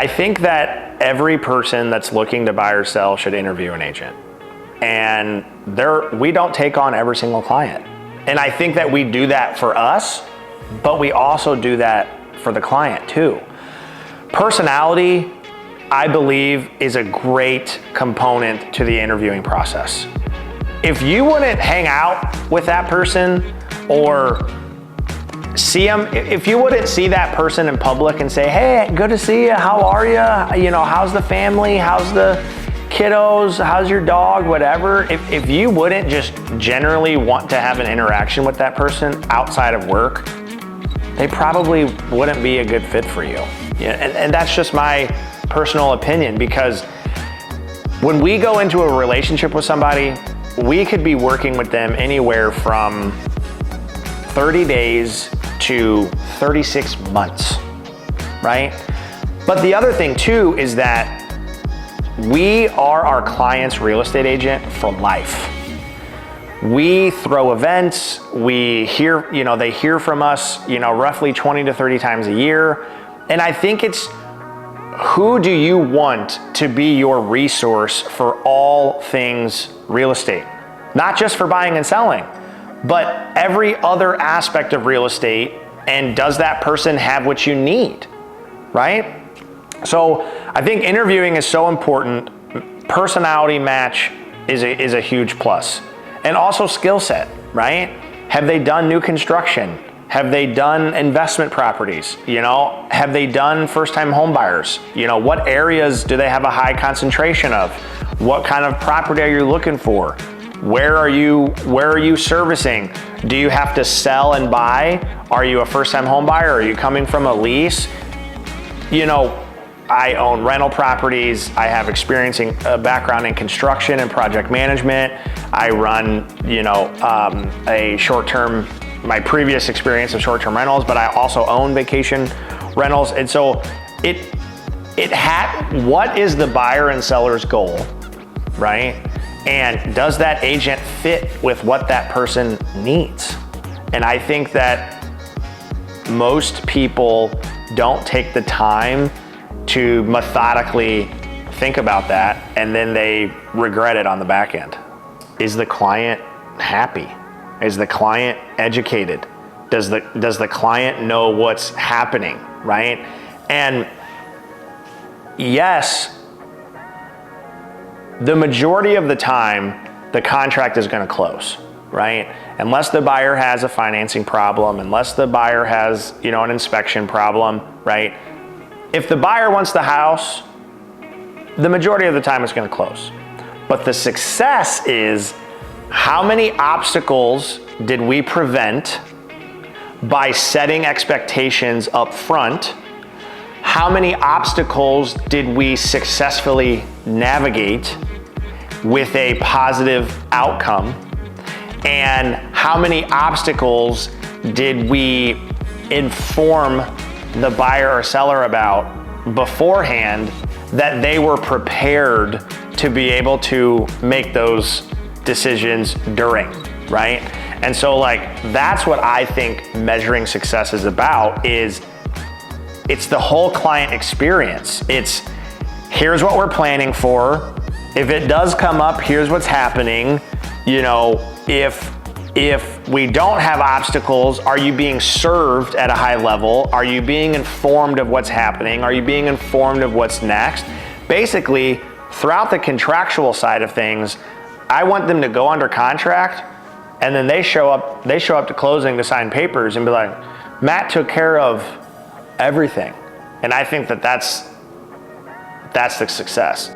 I think that every person that's looking to buy or sell should interview an agent. And we don't take on every single client. And I think that we do that for us, but we also do that for the client too. Personality, I believe, is a great component to the interviewing process. If you wouldn't hang out with that person or see them, if you wouldn't see that person in public and say, hey, good to see you, how are you? You know, how's the family? How's the kiddos? How's your dog? Whatever. If you wouldn't just generally want to have an interaction with that person outside of work, they probably wouldn't be a good fit for you. Yeah, and that's just my personal opinion, because when we go into a relationship with somebody, we could be working with them anywhere from 30 days to 36 months, right? But the other thing too is that we are our client's real estate agent for life. We throw events, we hear, they hear from us, roughly 20 to 30 times a year. And I think it's, who do you want to be your resource for all things real estate? Not just for buying and selling, but every other aspect of real estate. And does that person have what you need, right? So I think interviewing is so important. Personality match is a huge plus. And also skill set, right? Have they done new construction? Have they done investment properties? Have they done first-time home buyers? What areas do they have a high concentration of? What kind of property are you looking for? Where are you servicing? Do you have to sell and buy? Are you a first-time home buyer? Are you coming from a lease? I own rental properties. I have a background in construction and project management. I run, my previous experience of short-term rentals, but I also own vacation rentals. And so what is the buyer and seller's goal, right? And does that agent fit with what that person needs? And I think that most people don't take the time to methodically think about that, and then they regret it on the back end. Is the client happy? Is the client educated? Does the client know what's happening, right? And yes, the majority of the time, the contract is going to close, right? Unless the buyer has a financing problem, unless the buyer has, an inspection problem, right? If the buyer wants the house, the majority of the time it's going to close. But the success is, how many obstacles did we prevent by setting expectations up front? How many obstacles did we successfully navigate with a positive outcome? And how many obstacles did we inform the buyer or seller about beforehand that they were prepared to be able to make those decisions during, right? And so that's what I think measuring success is about. It's the whole client experience. It's, here's what we're planning for. If it does come up, here's what's happening. If we don't have obstacles, are you being served at a high level? Are you being informed of what's happening? Are you being informed of what's next? Basically, throughout the contractual side of things, I want them to go under contract, and then they show up to closing to sign papers and be like, Matt took care of everything. And I think that's the success.